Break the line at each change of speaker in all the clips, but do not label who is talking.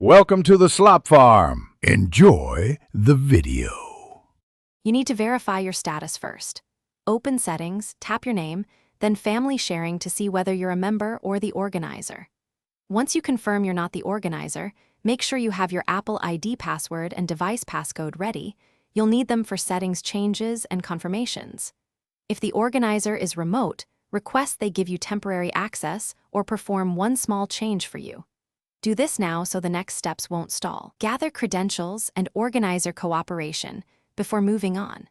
Welcome to the Slop Farm. Enjoy the video.
You need to verify your status first. Open Settings, tap your name, then Family Sharing to see whether you're a member or the organizer. Once you confirm you're not the organizer, make sure you have your Apple ID password and device passcode ready. You'll need them for settings changes and confirmations. If the organizer is remote, request they give you temporary access or perform one small change for you. Do this now so the next steps won't stall. Gather credentials and organizer cooperation before moving on.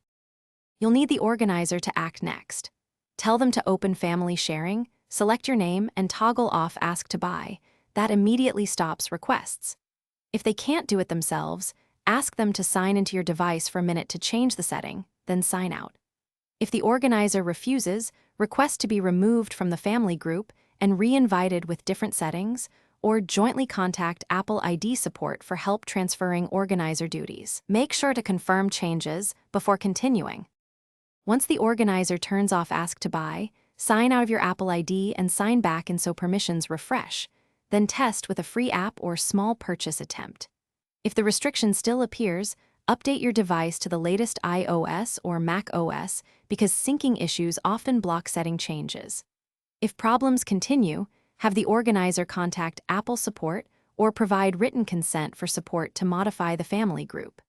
You'll need the organizer to act next. Tell them to open Family Sharing, select your name, and toggle off Ask to Buy. That immediately stops requests. If they can't do it themselves, ask them to sign into your device for a minute to change the setting, then sign out. If the organizer refuses, request to be removed from the family group and re-invited with different settings, or jointly contact Apple ID support for help transferring organizer duties. Make sure to confirm changes before continuing. Once the organizer turns off Ask to Buy, sign out of your Apple ID and sign back in so permissions refresh, then test with a free app or small purchase attempt. If the restriction still appears, update your device to the latest iOS or Mac OS because syncing issues often block setting changes. If problems continue, have the organizer contact Apple support or provide written consent for support to modify the family group.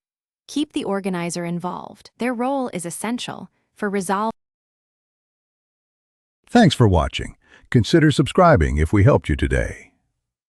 Keep the organizer involved. Their role is essential for resolving.
Thanks for watching. Consider subscribing if we helped you today.